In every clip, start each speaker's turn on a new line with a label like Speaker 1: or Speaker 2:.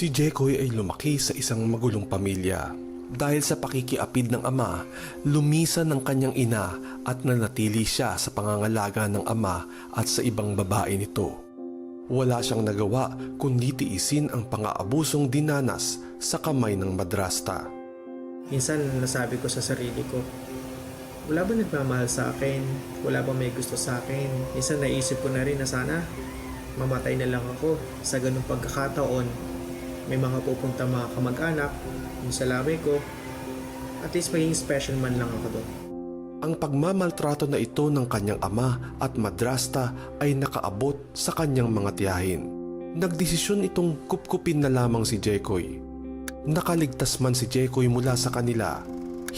Speaker 1: Si Jekoy ay lumaki sa isang magulong pamilya. Dahil sa pakikiapid ng ama, lumisan ng kanyang ina at nanatili siya sa pangangalaga ng ama at sa ibang babae nito. Wala siyang nagawa kundi tiisin ang pang-aabusong dinanas sa kamay ng madrasta.
Speaker 2: Minsan nasabi ko sa sarili ko, wala ba nagmamahal sa akin? Wala ba may gusto sa akin? Minsan naisip ko na rin na sana mamatay na lang ako sa ganung pagkakataon. May mga pupunta mga kamag-anak, yung salabi ko, at least maging special man lang ako doon.
Speaker 1: Ang pagmamaltrato na ito ng kanyang ama at madrasta ay nakaabot sa kanyang mga tiyahin. Nagdesisyon itong kupkupin na lamang si Jekoy. Nakaligtas man si Jekoy mula sa kanila,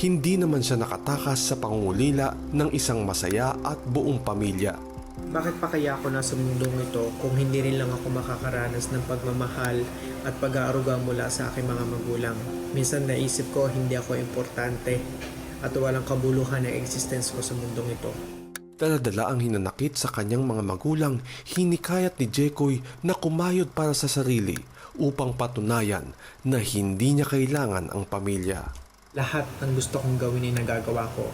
Speaker 1: hindi naman siya nakatakas sa pangungulila ng isang masaya at buong pamilya.
Speaker 2: Bakit pa kaya ako nasa mundong ito kung hindi rin lang ako makakaranas ng pagmamahal at pag-aaruga mula sa aking mga magulang? Minsan naisip ko hindi ako importante at walang kabuluhan ang existence ko sa mundong ito.
Speaker 1: Dala-dala ang hinanakit sa kanyang mga magulang, hinikayat ni Jekoy na kumayod para sa sarili upang patunayan na hindi niya kailangan ang pamilya.
Speaker 2: Lahat ng gusto kong gawin ay nagagawa ko.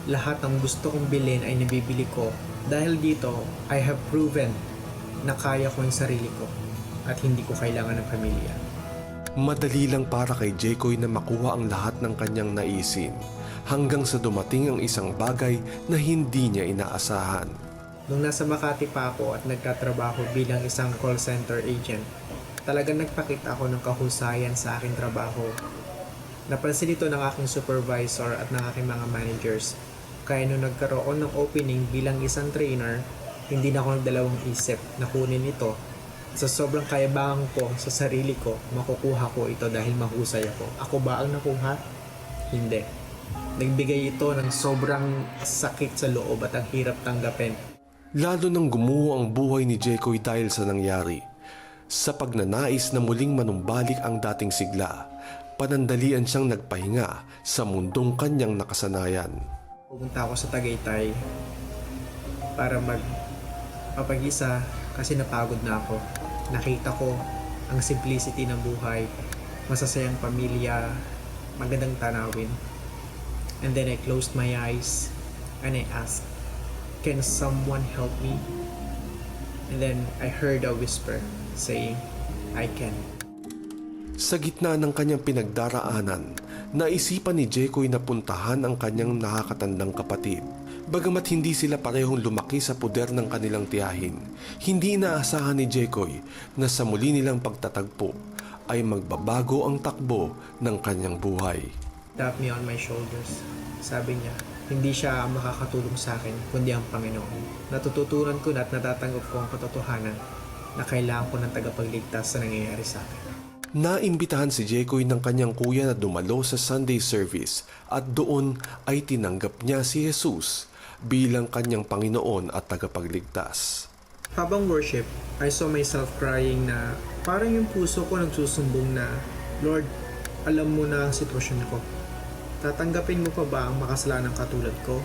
Speaker 2: Lahat ng gusto kong bilhin ay nabibili ko. Dahil dito, I have proven na kaya ko yung sarili ko at hindi ko kailangan ng pamilya.
Speaker 1: Madali lang para kay Jekoy na makuha ang lahat ng kanyang naisin hanggang sa dumating ang isang bagay na hindi niya inaasahan.
Speaker 2: Nung nasa Makati pa ako at nagtatrabaho bilang isang call center agent, talagang nagpakita ako ng kahusayan sa aking trabaho. Napansin ito ng aking supervisor at ng aking mga managers. Kaya nung nagkaroon ng opening bilang isang trainer, hindi na ako nagdalawang isip na kunin ito. Sa sobrang kayabangan ko sa sarili ko, makukuha ko ito dahil mahusay ako. Ako ba ang nakuha? Hindi. Nagbigay ito ng sobrang sakit sa loob at ang hirap tanggapin.
Speaker 1: Lalo nang gumuho ang buhay ni Jekoy dahil sa nangyari. Sa pagnanais na muling manumbalik ang dating sigla, panandalian siyang nagpahinga sa mundong kanyang nakasanayan.
Speaker 2: Pupunta ako sa Tagaytay para magpapag-isa kasi napagod na ako. Nakita ko ang simplicity ng buhay, masasayang pamilya, magandang tanawin. And then I closed my eyes and I asked, can someone help me? And then I heard a whisper saying, I can.
Speaker 1: Sa gitna ng kanyang pinagdaraanan, naisipan ni Jekoy na puntahan ang kanyang nakakatandang kapatid. Bagamat hindi sila parehong lumaki sa puder ng kanilang tiyahin, hindi inaasahan ni Jekoy na sa muli nilang pagtatagpo ay magbabago ang takbo ng kanyang buhay.
Speaker 2: Tap me on my shoulders. Sabi niya, hindi siya makakatulong sa akin kundi ang Panginoon. Natututunan ko na at natatanggap ko ang katotohanan na kailangan ko ng tagapagligtas sa nangyayari sa akin.
Speaker 1: Naimbitahan si Jekoy ng kanyang kuya na dumalo sa Sunday service at doon ay tinanggap niya si Jesus bilang kanyang Panginoon at tagapagligtas.
Speaker 2: Habang worship, I saw myself crying na parang yung puso ko nagsusumbong na, Lord, alam mo na ang sitwasyon ko. Tatanggapin mo pa ba ang makasalanang katulad ko?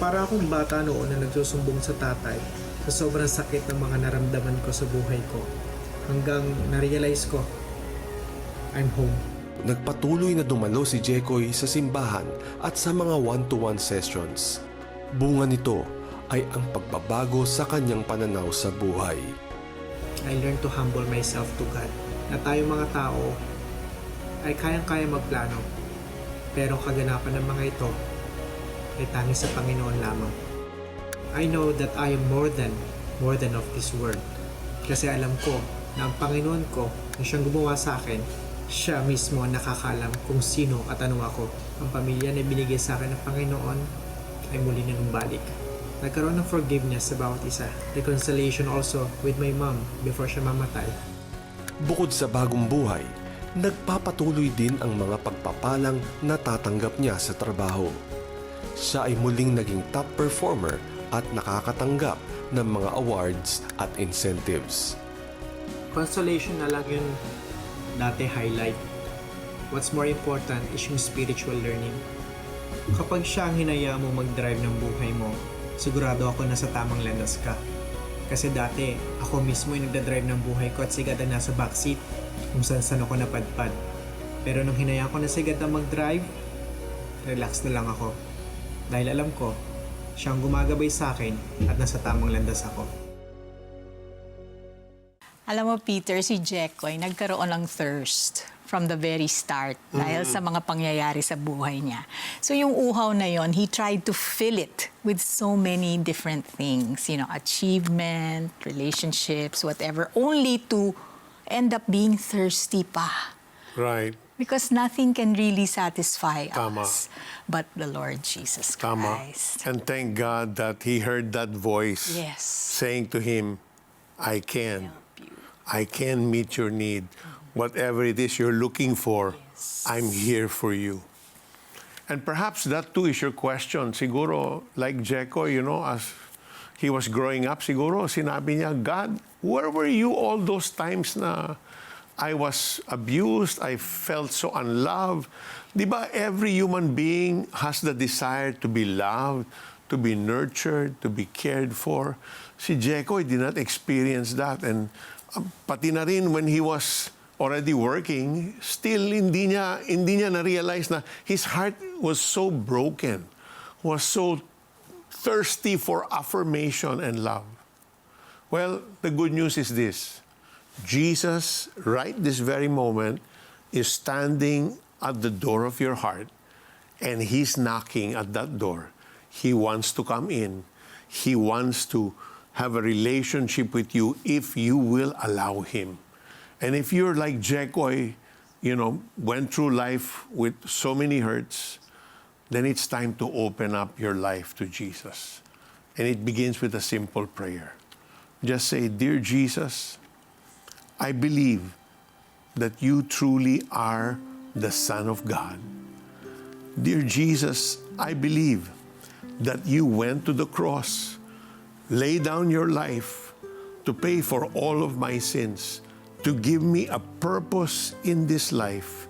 Speaker 2: Para akong bata noon na nagsusumbong sa tatay sa sobrang sakit ng mga naramdaman ko sa buhay ko. Hanggang na-realize ko, I'm home.
Speaker 1: Nagpatuloy na dumalo si Jekoy sa simbahan at sa mga one-to-one sessions. Bunga nito ay ang pagbabago sa kanyang pananaw sa buhay.
Speaker 2: I learned to humble myself to God. Na tayo mga tao ay kayang-kaya magplano. Pero kaganapan ng mga ito ay tanging sa Panginoon lamang. I know that I am more than of this world. Kasi alam ko na ang Panginoon ko na siyang gumawa sa akin, siya mismo ang nakakalam kung sino at ano ako. Ang pamilya na binigay sa akin ng Panginoon ay muli na numbalik. Nagkaroon ng forgiveness sa bawat isa. Reconciliation also with my mom before siya mamatay.
Speaker 1: Bukod sa bagong buhay, nagpapatuloy din ang mga pagpapalang natatanggap niya sa trabaho. Siya ay muling naging top performer at nakakatanggap ng mga awards at incentives.
Speaker 2: Consolation na lang yun dati highlight. What's more important is yung spiritual learning. Kapag siya ang hinaya mo mag-drive ng buhay mo, sigurado ako na sa tamang landas ka. Kasi dati, ako mismo yung nagdadrive ng buhay ko at sigad na nasa backseat. kung saan ako napadpad. Pero nung hinayaan ko na si God na mag-drive, relax na lang ako. Dahil alam ko, siyang gumagabay sa akin at nasa tamang landas ako.
Speaker 3: Alam mo, Peter, si Jekoy nagkaroon ng thirst from the very start dahil sa mga pangyayari sa buhay niya. So yung uhaw na yon, he tried to fill it with so many different things, achievement, relationships, whatever, only to end up being thirsty pa.
Speaker 4: Right.
Speaker 3: Because nothing can really satisfy
Speaker 4: Tama.
Speaker 3: us but the Lord Jesus
Speaker 4: Tama.
Speaker 3: Christ.
Speaker 4: And thank God that he heard that voice
Speaker 3: Yes.
Speaker 4: saying to him, I can.
Speaker 3: Help you.
Speaker 4: I can meet your need. Whatever it is you're looking for,
Speaker 3: Yes.
Speaker 4: I'm here for you. And perhaps that too is your question. Siguro, like Jekoy, as he was growing up, siguro sinabi niya, God, where were you all those times na I was abused, I felt so unloved? Di ba every human being has the desire to be loved, to be nurtured, to be cared for? Si Jekoy did not experience that. And pati na rin when he was already working, still hindi niya na-realize na his heart was so broken, was so thirsty for affirmation and love. Well, the good news is this. Jesus, right this very moment, is standing at the door of your heart, and he's knocking at that door. He wants to come in. He wants to have a relationship with you if you will allow him. And if you're like Jekoy, went through life with so many hurts, then it's time to open up your life to Jesus. And it begins with a simple prayer. Just say, Dear Jesus, I believe that you truly are the Son of God. Dear Jesus, I believe that you went to the cross, laid down your life to pay for all of my sins, to give me a purpose in this life.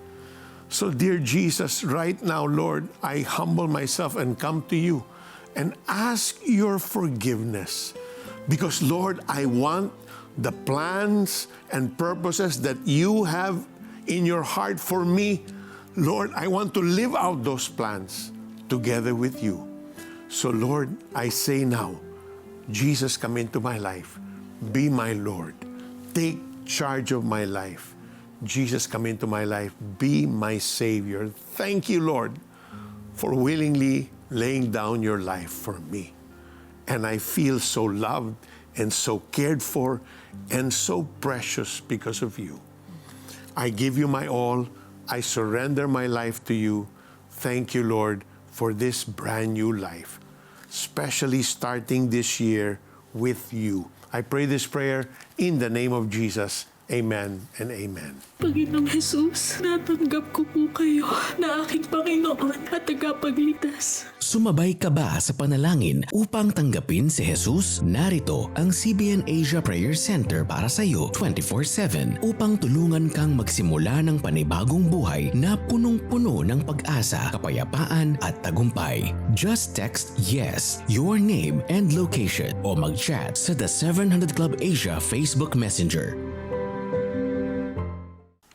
Speaker 4: So, dear Jesus, right now, Lord, I humble myself and come to you and ask your forgiveness. Because, Lord, I want the plans and purposes that you have in your heart for me. Lord, I want to live out those plans together with you. So, Lord, I say now, Jesus, come into my life. Be my Lord. Take charge of my life. Jesus, come into my life. Be my Savior. Thank you, Lord, for willingly laying down your life for me. And I feel so loved and so cared for and so precious because of you. I give you my all. I surrender my life to you. Thank you, Lord, for this brand new life, especially starting this year with you. I pray this prayer in the name of Jesus. Amen and amen.
Speaker 5: Panginoong Jesus, natanggap ko po kayo na aking Panginoon at tagapagligtas.
Speaker 6: Sumabay ka ba sa panalangin upang tanggapin si Jesus? Narito ang CBN Asia Prayer Center para sa iyo 24/7 upang tulungan kang magsimula ng panibagong buhay na punong-puno ng pag-asa, kapayapaan at tagumpay. Just text YES, your name and location o mag-chat sa The 700 Club Asia Facebook Messenger.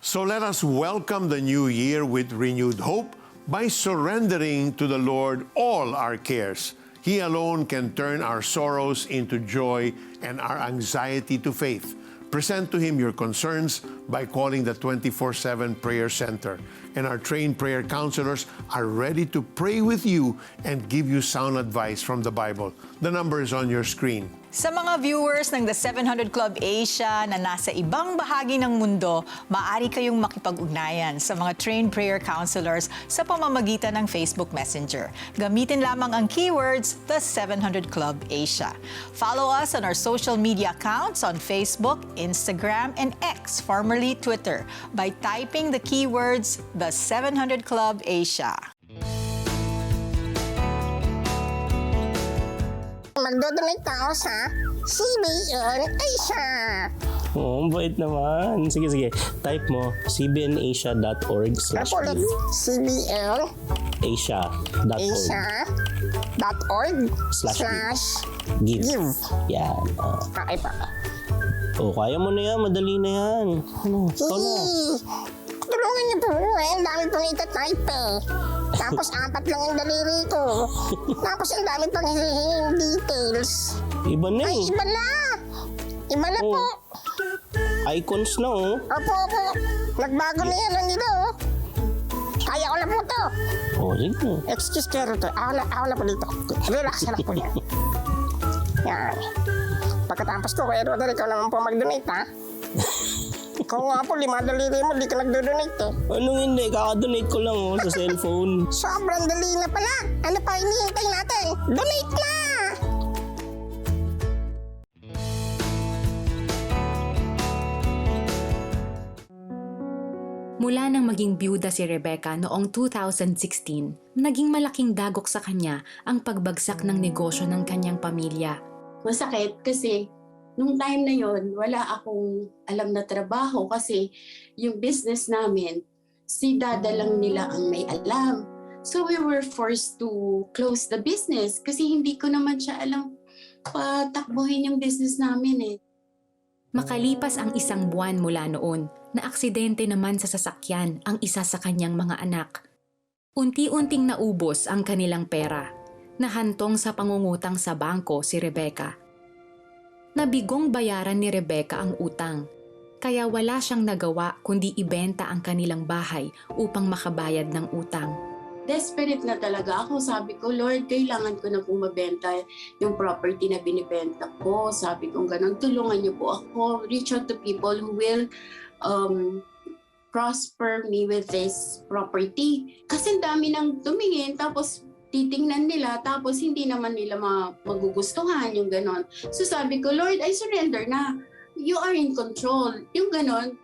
Speaker 4: So let us welcome the new year with renewed hope by surrendering to the Lord all our cares. He alone can turn our sorrows into joy and our anxiety to faith. Present to Him your concerns by calling the 24/7 Prayer Center. And our trained prayer counselors are ready to pray with you and give you sound advice from the Bible. The number is on your screen.
Speaker 3: Sa mga viewers ng The 700 Club Asia na nasa ibang bahagi ng mundo, maaari kayong makipag-ugnayan sa mga trained prayer counselors sa pamamagitan ng Facebook Messenger. Gamitin lamang ang keywords The 700 Club Asia. Follow us on our social media accounts on Facebook, Instagram, and X, formerly Twitter, by typing the keywords The 700 Club Asia.
Speaker 7: Magdodonate ako sa CBN Asia.
Speaker 8: Oo, bait naman. Sige. Type mo cbnasia.org/give.
Speaker 7: Ulit,
Speaker 8: cbnasia.org/give.
Speaker 7: cbnasia.org/give.
Speaker 8: Yan.
Speaker 7: Okay pa.
Speaker 8: Oh, kaya mo na yan. Madali na yan. Ano? Ikaw na.
Speaker 7: Tulungan niyo po. Ang dami pong itatype eh. Tapos 4 lang yung daliri ko. Tapos ang dami pang hihinging details.
Speaker 8: Iba na
Speaker 7: Ay,
Speaker 8: eh.
Speaker 7: iba na. Iba na po.
Speaker 8: Icons na oh.
Speaker 7: Opo. Nagbago na yan nandito. Kaya ko na po to.
Speaker 8: Oh, sige.
Speaker 7: Excuse kero to. Ako na po dito. Relax na po yan. Yan. Pagkatapos ko, Kuya Roderick, ikaw naman po mag-donate, ha? Ikaw nga po, 5 daliri mo, di ka nagdo-donate, eh.
Speaker 8: Anong hindi? Kakadonate ko lang oh, sa cellphone.
Speaker 7: Sobrang dali na pala. Ano pa hinihintay natin? Donate na!
Speaker 9: Mula nang maging byuda si Rebecca noong 2016, naging malaking dagok sa kanya ang pagbagsak ng negosyo ng kanyang pamilya.
Speaker 5: Masakit kasi nung time na yon wala akong alam na trabaho kasi yung business namin, si dada lang nila ang may alam. So we were forced to close the business kasi hindi ko naman siya alam patakbuhin yung business namin eh.
Speaker 9: Makalipas ang 1 buwan mula noon, na aksidente naman sa sasakyan ang isa sa kanyang mga anak. Unti-unting naubos ang kanilang pera. Nahantong sa pangungutang sa bangko si Rebecca. Nabigong bayaran ni Rebecca ang utang, kaya wala siyang nagawa kundi ibenta ang kanilang bahay upang makabayad ng utang.
Speaker 5: Desperate na talaga ako. Sabi ko, Lord, kailangan ko na pong mabenta yung property na binibenta ko. Sabi ko, ganun, tulungan niyo po ako. Reach out to people who will prosper me with this property. Kasi ang dami nang tumingin, tapos titingnan nila, tapos hindi naman nila magugustuhan yung ganon. So sabi ko, Lord, I surrender na. You are in control. Yung ganon.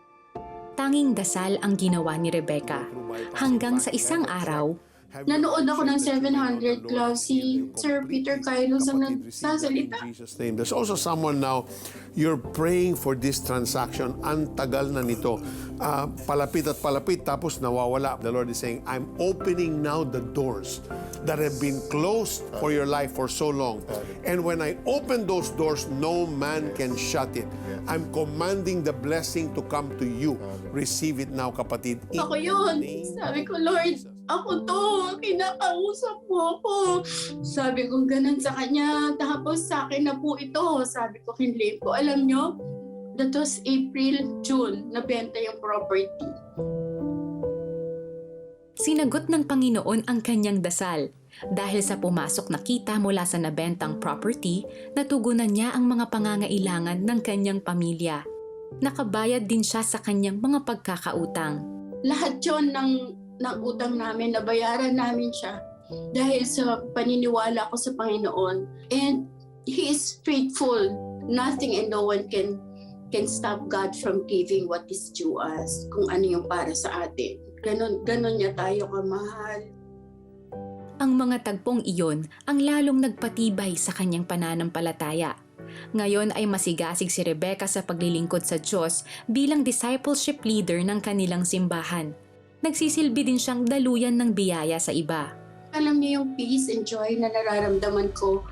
Speaker 9: Tanging dasal ang ginawa ni Rebecca. Hanggang sa isang araw,
Speaker 5: Nanood ako ng 700 Club, si Sir Peter Kailos ang nagsasalita.
Speaker 4: In Jesus' name. There's also someone now, you're praying for this transaction. Ang tagal na nito. Palapit at palapit, tapos nawawala. The Lord is saying, I'm opening now the doors that have been closed for your life for so long. And when I open those doors, no man can shut it. I'm commanding the blessing to come to you. Receive it now, kapatid. In
Speaker 5: Ako
Speaker 4: the
Speaker 5: yun.
Speaker 4: name
Speaker 5: Sabi ko,
Speaker 4: of
Speaker 5: Lord,
Speaker 4: Jesus.
Speaker 5: ako to. Kinakausap mo ako. Sabi ko ganun sa kanya. Tapos sa akin na po ito. Sabi ko, kinlame ko. Alam nyo, that was April, June, nabenta yung property.
Speaker 9: sinagot ng Panginoon ang kanyang dasal. Dahil sa pumasok na kita mula sa nabentang property, natugunan niya ang mga pangangailangan ng kanyang pamilya. Nakabayad din siya sa kanyang mga pagkakautang.
Speaker 5: Lahat yun ng utang namin, nabayaran namin siya dahil sa paniniwala ko sa Panginoon. And He is faithful. Nothing and no one can stop God from giving what is due us, kung ano yung para sa atin. Ganon niya tayo kamahal.
Speaker 9: Ang mga tagpong iyon ang lalong nagpatibay sa kanyang pananampalataya. Ngayon ay masigasig si Rebecca sa paglilingkod sa Diyos bilang discipleship leader ng kanilang simbahan. Nagsisilbi din siyang daluyan ng biyaya sa iba.
Speaker 5: Alam niyo yung peace and joy na nararamdaman ko,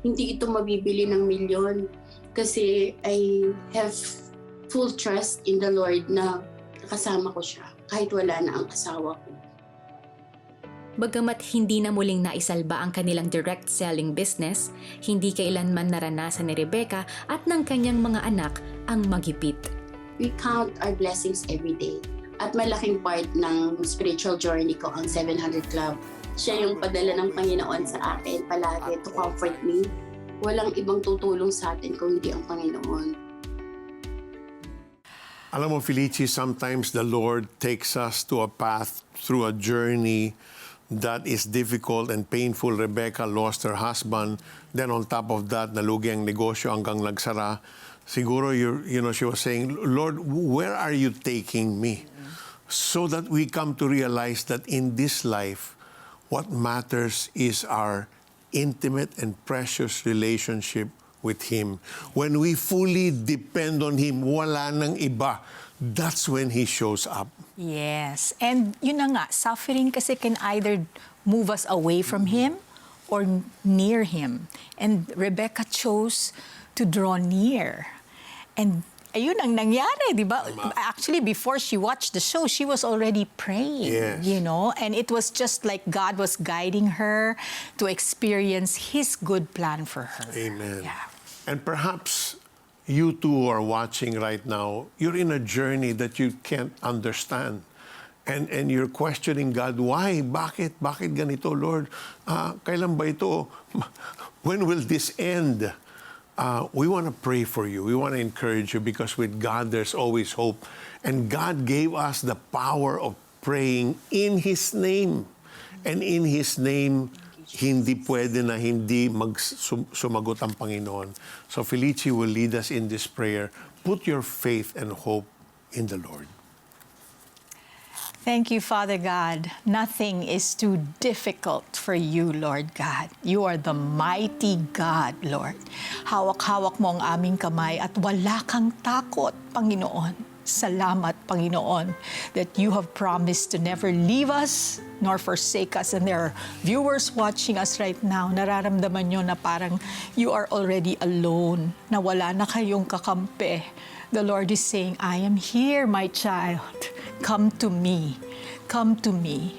Speaker 5: hindi ito mabibili ng milyon. Kasi I have full trust in the Lord na kasama ko siya kahit wala na ang asawa ko.
Speaker 9: Bagamat hindi na muling naisalba ang kanilang direct selling business, hindi kailanman naranasan ni Rebecca at ng kanyang mga anak ang magipit.
Speaker 5: We count our blessings every day. At malaking part ng spiritual journey ko ang 700 Club. Siya yung padala ng Panginoon sa akin palagi to comfort me. Walang ibang tutulong sa atin kung hindi ang Panginoon.
Speaker 4: Alam mo, Felici, sometimes the Lord takes us to a path through a journey that is difficult and painful. Rebecca lost her husband. Then on top of that, nalugi ang negosyo hanggang nagsara. Siguro, she was saying, Lord, where are you taking me? So that we come to realize that in this life, what matters is our intimate and precious relationship with Him. When we fully depend on Him, wala nang iba. That's when He shows up.
Speaker 3: Yes. And yun na nga, suffering kasi can either move us away from Him or near Him. And Rebecca chose to draw near. And ayun ang nangyari, di ba? Actually, before she watched the show, she was already praying,
Speaker 4: Yes.
Speaker 3: you know? And it was just like God was guiding her to experience His good plan for her.
Speaker 4: Amen.
Speaker 3: Yeah.
Speaker 4: And perhaps you too are watching right now, you're in a journey that you can't understand. And you're questioning God, why? Bakit? Bakit ganito, Lord? Kailan ba ito? When will this end? We want to pray for you. We want to encourage you because with God, there's always hope. And God gave us the power of praying in His name. And in His name, hindi pwede na hindi sumagot ang Panginoon. So Felici will lead us in this prayer. Put your faith and hope in the Lord.
Speaker 3: Thank you, Father God. Nothing is too difficult for you, Lord God. You are the mighty God, Lord. Hawak-hawak mo ang aming kamay at wala kang takot, Panginoon. Salamat, Panginoon, that you have promised to never leave us nor forsake us. And there are viewers watching us right now, nararamdaman nyo na parang you are already alone, na wala na kayong kakampi. The Lord is saying, I am here, my child. Come to me. Come to me.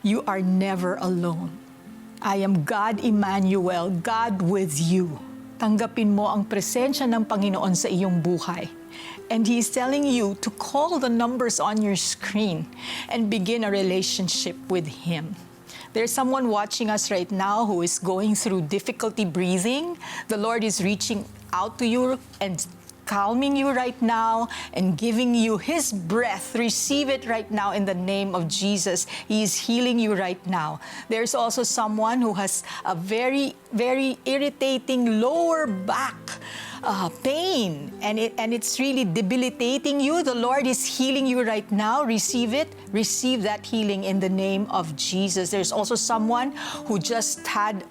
Speaker 3: You are never alone. I am God Emmanuel, God with you. Tanggapin mo ang presensya ng Panginoon sa iyong buhay. And He is telling you to call the numbers on your screen and begin a relationship with Him. There's someone watching us right now who is going through difficulty breathing. The Lord is reaching out to you and calming you right now and giving you His breath. Receive it right now in the name of Jesus. He is healing you right now. There's also someone who has a very, very irritating lower back pain, and it's really debilitating you. The Lord is healing you right now. Receive it. Receive that healing in the name of Jesus. There's also someone who just had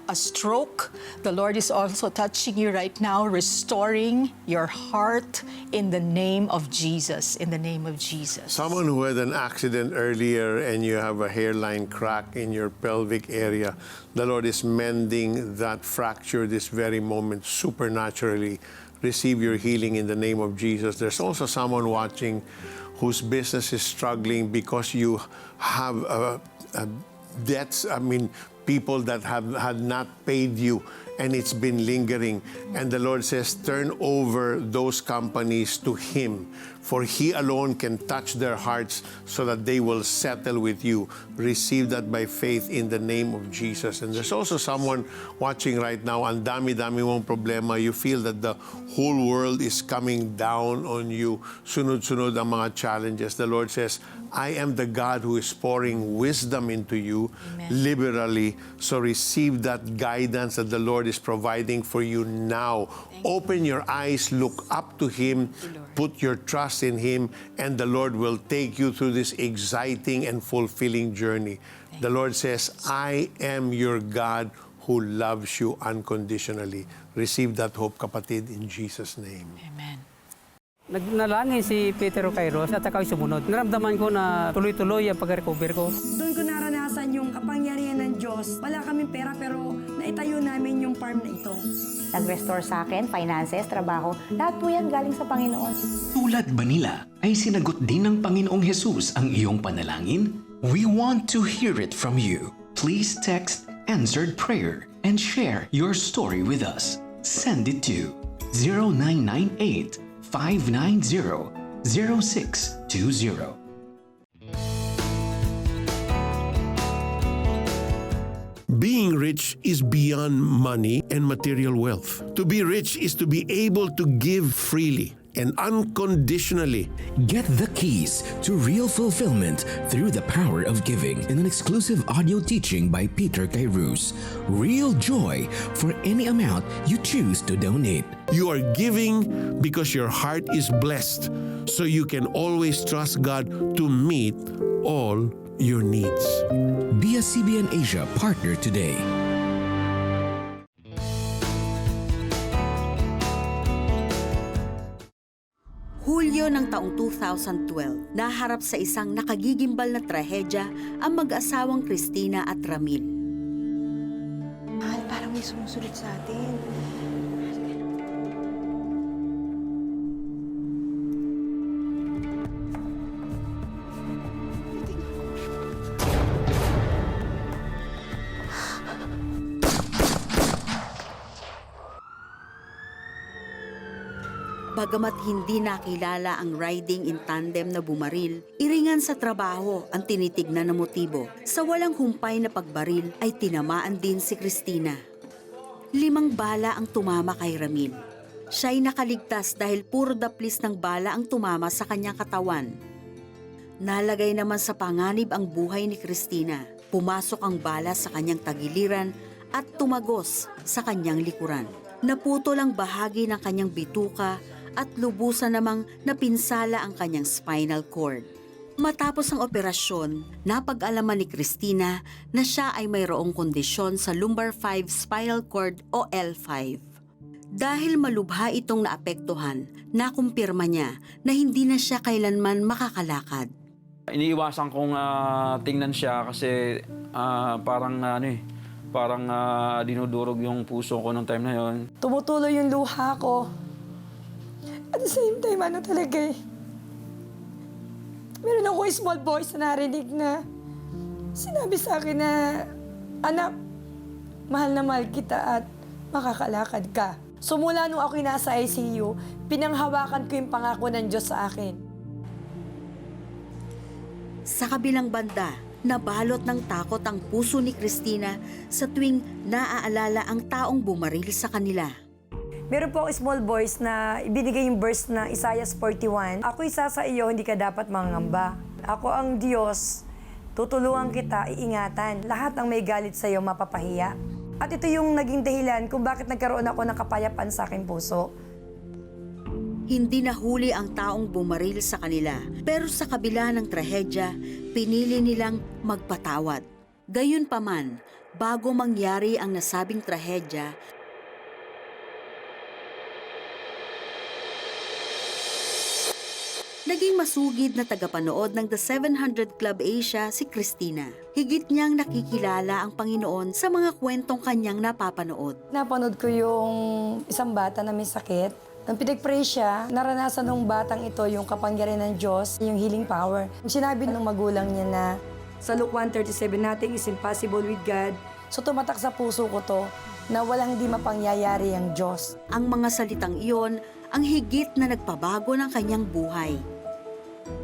Speaker 3: a stroke. The Lord is also touching you right now, restoring your heart in the name of Jesus. In the name of Jesus.
Speaker 4: Someone who had an accident earlier and you have a hairline crack in your pelvic area, the Lord is mending that fracture this very moment supernaturally. Receive your healing in the name of Jesus. There's also someone watching whose business is struggling because you have debts, people that had not paid you and it's been lingering. And the Lord says, turn over those companies to Him, for He alone can touch their hearts so that they will settle with you. Receive that by faith in the name of Jesus. And there's also someone watching right now, ang dami-dami mong problema. You feel that the whole world is coming down on you. Sunod-sunod ang mga challenges. The Lord says, I am the God who is pouring wisdom into you liberally. So receive that guidance that the Lord is providing for you now. Open your eyes, look up to Him, put your trust in Him, and the Lord will take you through this exciting and fulfilling journey. The Lord says, I am your God who loves you unconditionally. Receive that hope, kapatid, in Jesus' name.
Speaker 3: Amen.
Speaker 10: Nagnalangin si Peter Kairos at saka sumunod. Naramdaman ko na tuloy-tuloy ang pag-recover ko.
Speaker 11: Doon ko naranasan yung kapangyarihan ng Diyos. Wala kaming pera pero naitayo namin yung farm na ito.
Speaker 12: Nag-restore sa akin, finances, trabaho, lahat po yan galing sa Panginoon.
Speaker 6: Tulad ba nila ay sinagot din ng Panginoong Jesus ang iyong panalangin? We want to hear it from you. Please text Answered Prayer and share your story with us. Send it to 0998 590-0620.
Speaker 13: Being rich is beyond money and material wealth. To be rich is to be able to give freely and unconditionally.
Speaker 6: Get the keys to real fulfillment through the power of giving in an exclusive audio teaching by Peter Kairos. Real joy for any amount you choose to donate.
Speaker 13: You are giving because your heart is blessed, so you can always trust God to meet all your needs.
Speaker 6: Be a CBN Asia partner today.
Speaker 14: Hulyo ng taong 2012, naharap sa isang nakagigimbal na trahedya ang mag-asawang Cristina at Ramil.
Speaker 11: Mahal, parang may sumusunod sa atin.
Speaker 14: Bagamat hindi nakilala ang riding in tandem na bumaril, iringan sa trabaho ang tinitignan na motibo. Sa walang humpay na pagbaril ay tinamaan din si Cristina. 5 bala ang tumama kay Ramil. Siya'y nakaligtas dahil puro daplis ng bala ang tumama sa kanyang katawan. Nalagay naman sa panganib ang buhay ni Cristina. Pumasok ang bala sa kanyang tagiliran at tumagos sa kanyang likuran. Naputol ang bahagi ng kanyang bituka at lubusan namang napinsala ang kanyang spinal cord. Matapos ang operasyon, napag-alaman ni Cristina na siya ay mayroong kondisyon sa lumbar 5 spinal cord o L5. Dahil malubha itong naapektuhan, nakumpirma niya na hindi na siya kailanman makakalakad.
Speaker 15: Iniiwasan kong tingnan siya kasi parang dinudurog yung puso ko nung time na yon.
Speaker 11: Tumutuloy yung luha ko. At the same time, talaga eh. Meron ako small voice na narinig na sinabi sa akin na, anak, mahal na mahal kita at makakalakad ka. So mula nung ako'y nasa ICU, pinanghawakan ko yung pangako ng Diyos sa akin.
Speaker 14: Sa kabilang banda, nabalot ng takot ang puso ni Cristina sa tuwing naaalala ang taong bumaril sa kanila.
Speaker 11: Meron po ako small voice na ibinigay yung verse na Isaiah 41. Ako isa sa iyo, hindi ka dapat mangamba. Ako ang Diyos, tutulungan kita, iingatan. Lahat ng may galit sa iyo mapapahiya. At ito yung naging dahilan kung bakit nagkaroon ako ng kapayapaan sa aking puso.
Speaker 14: Hindi nahuli ang taong bumaril sa kanila, pero sa kabila ng trahedya, pinili nilang magpatawad. Gayunpaman, bago mangyari ang nasabing trahedya, naging masugid na tagapanood ng The 700 Club Asia si Cristina. Higit niyang nakikilala ang Panginoon sa mga kwentong kanyang napapanood.
Speaker 11: Napanood ko yung isang bata na may sakit. Nang pinag-pray siya, naranasan ng batang ito yung kapangyarihan ng Diyos, yung healing power. Sinabi ng magulang niya na sa Luke 1:37, nothing is impossible with God. So tumatak sa puso ko to na walang di mapangyayari ang Diyos.
Speaker 14: Ang mga salitang iyon ang higit na nagpabago ng kanyang buhay.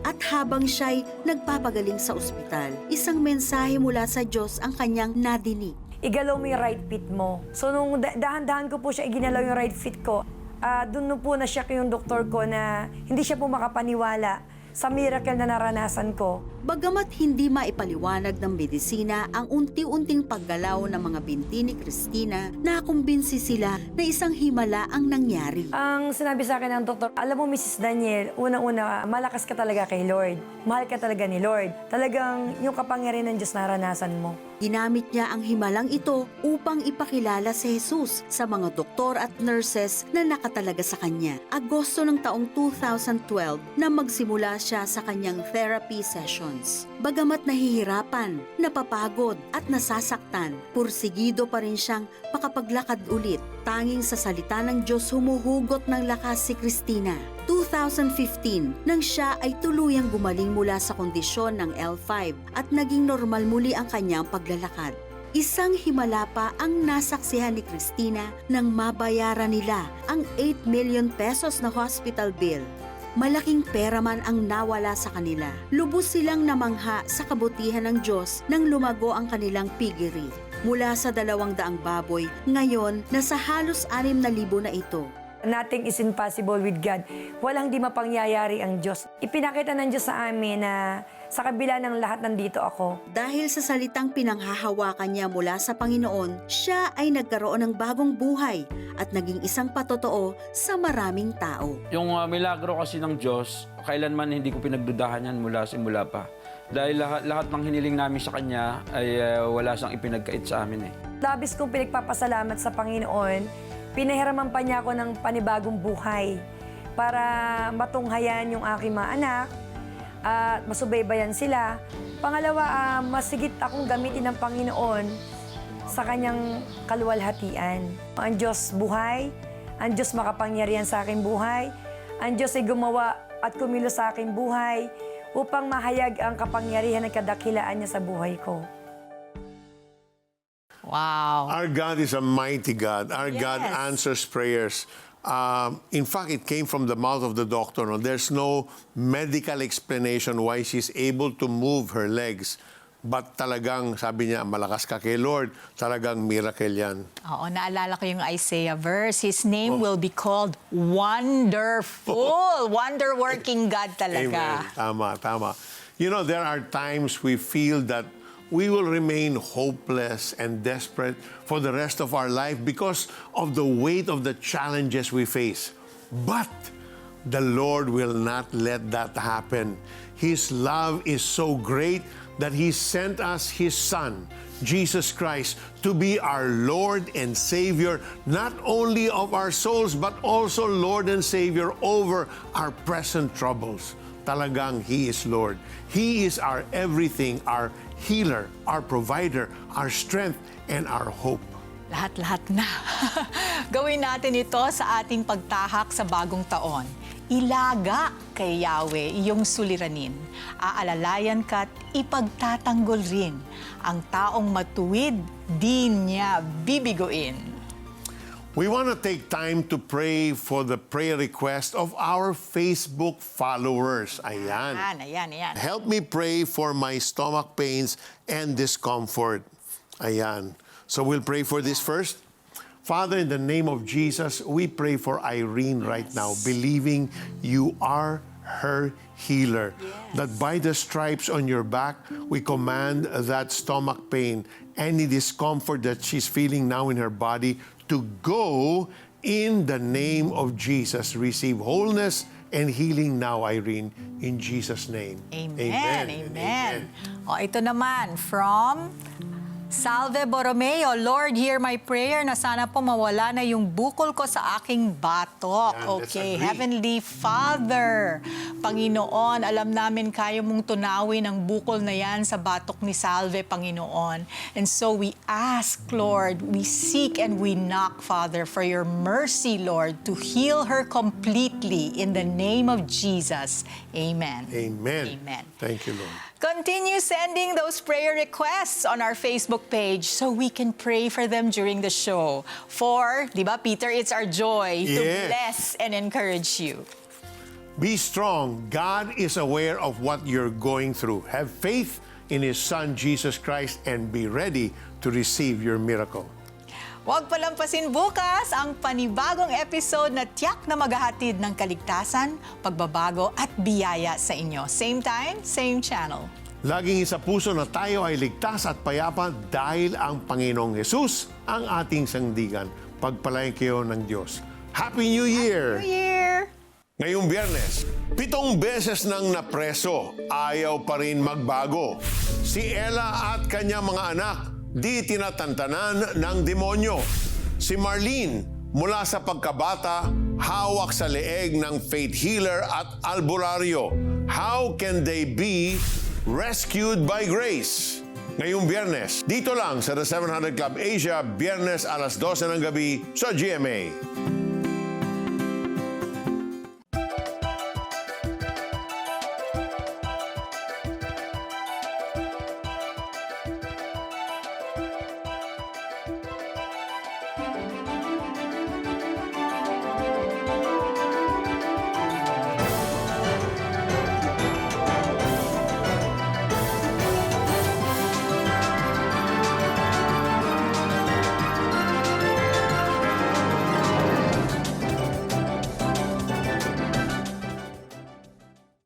Speaker 14: At habang siya'y nagpapagaling sa ospital, isang mensahe mula sa Diyos ang kanyang nadinig.
Speaker 11: Igalaw mo yung right feet mo. So nung dahan-dahan ko po siya iginalaw yung right feet ko, doon po na siya yung doktor ko na hindi siya po makapaniwala sa miracle na naranasan ko.
Speaker 14: Bagamat hindi maipaliwanag ng medisina ang unti-unting paggalaw ng mga binti ni Cristina, nakumbinsi sila na isang himala ang nangyari.
Speaker 11: Ang sinabi sa akin ng doktor, alam mo Mrs. Daniel, unang-una, malakas ka talaga kay Lord. Mahal ka talaga ni Lord. Talagang yung kapangyarihan ng Diyos naranasan mo.
Speaker 14: Ginamit niya ang himalang ito upang ipakilala si Jesus sa mga doktor at nurses na nakatalaga sa kanya. Agosto ng taong 2012 na magsimula siya sa kanyang therapy sessions. Bagamat nahihirapan, napapagod at nasasaktan, pursigido pa rin siyang makapaglakad ulit. Tanging sa salita ng Diyos humuhugot ng lakas si Cristina. 2015 nang siya ay tuluyang gumaling mula sa kondisyon ng L5 at naging normal muli ang kanyang paglalakad. Isang himala pa ang nasaksihan ni Cristina nang mabayaran nila ang 8 million pesos na hospital bill. Malaking pera man ang nawala sa kanila. Lubos silang namangha sa kabutihan ng Diyos nang lumago ang kanilang piggery. Mula sa 200 baboy, ngayon nasa halos 6,000 na ito.
Speaker 11: Nothing is impossible with God. Walang di mapangyayari ang Diyos. Ipinakita ng Diyos sa amin na sa kabila ng lahat nandito ako.
Speaker 14: Dahil sa salitang pinanghahawakan niya mula sa Panginoon, siya ay nagkaroon ng bagong buhay at naging isang patotoo sa maraming tao.
Speaker 15: Yung milagro kasi ng Diyos, kailanman hindi ko pinagdudahan yan mula simula pa. Dahil lahat ng hiniling namin sa Kanya ay wala siyang ipinagkait sa amin eh.
Speaker 11: Labis kong pinagpapasalamat sa Panginoon, pinahiraman pa niya ako ng panibagong buhay para matunghayan yung aking mga anak at masubaybayan sila. Pangalawa, masigit akong gamitin ng Panginoon sa kanyang kaluwalhatian. Ang Diyos buhay, ang Diyos makapangyarihan sa aking buhay, ang Diyos ay gumawa at kumilos sa aking buhay upang mahayag ang kapangyarihan at kadakilaan niya sa buhay ko.
Speaker 3: Wow.
Speaker 4: Our God is a mighty God. Our God answers prayers. In fact, it came from the mouth of the doctor. No? There's no medical explanation why she's able to move her legs. But talagang, sabi niya, malakas ka kay Lord. Talagang miracle yan.
Speaker 3: Oo, naalala ko yung Isaiah verse. His name will be called Wonderful. Wonder-working God talaga.
Speaker 4: Amen. Tama, tama. You know, there are times we feel that we will remain hopeless and desperate for the rest of our life because of the weight of the challenges we face. But the Lord will not let that happen. His love is so great that He sent us His Son, Jesus Christ, to be our Lord and Savior, not only of our souls, but also Lord and Savior over our present troubles. Talagang He is Lord. He is our everything, our healer, our provider, our strength, and our hope.
Speaker 3: Lahat-lahat na. Gawin natin ito sa ating pagtahak sa bagong taon. Ilaga kay Yahweh iyong suliranin. Aalalayan ka't ipagtatanggol rin. Ang taong matuwid, di niya bibiguin.
Speaker 4: We want to take time to pray for the prayer request of our Facebook followers. Ayan.
Speaker 3: Ayan.
Speaker 4: Help me pray for my stomach pains and discomfort. Ayan. So we'll pray for this first. Father, in the name of Jesus, we pray for Irene right now, believing you are her healer. That by the stripes on your back, we command that stomach pain, any discomfort that she's feeling now in her body, to go in the name of Jesus. Receive wholeness and healing now, Irene, in Jesus' name.
Speaker 3: Amen. O, ito naman, from Salve Borromeo, Lord, hear my prayer na sana po mawala na yung bukol ko sa aking batok.
Speaker 4: Yan, let's
Speaker 3: Okay,
Speaker 4: agree.
Speaker 3: Heavenly Father, Panginoon, alam namin kaya mong tunawin ang bukol na yan sa batok ni Salve, Panginoon. And so we ask, Lord, we seek and we knock, Father, for your mercy, Lord, to heal her completely in the name of Jesus. Amen.
Speaker 4: Amen.
Speaker 3: Amen.
Speaker 4: Thank you, Lord.
Speaker 3: Continue sending those prayer requests on our Facebook page so we can pray for them during the show. For, di ba, Peter, it's our joy to
Speaker 4: Yes.
Speaker 3: bless and encourage you.
Speaker 4: Be strong. God is aware of what you're going through. Have faith in His Son, Jesus Christ, and be ready to receive your miracle.
Speaker 3: Huwag palampasin bukas ang panibagong episode na tiyak na maghahatid ng kaligtasan, pagbabago at biyaya sa inyo. Same time, same channel.
Speaker 4: Laging isa puso na tayo ay ligtas at payapa dahil ang Panginoong Jesus ang ating sandigan. Pagpalain kayo ng Diyos. Happy New Year!
Speaker 3: New Year!
Speaker 4: Ngayong Biyernes, 7 beses nang napreso, ayaw pa rin magbago. Si Ella at kanyang mga anak, di tinatantanan ng demonyo. Si Marlene, mula sa pagkabata, hawak sa leeg ng faith healer at albularyo. How can they be rescued by grace? Ngayong Biyernes, dito lang sa The 700 Club Asia, Biyernes alas 12 ng gabi sa GMA.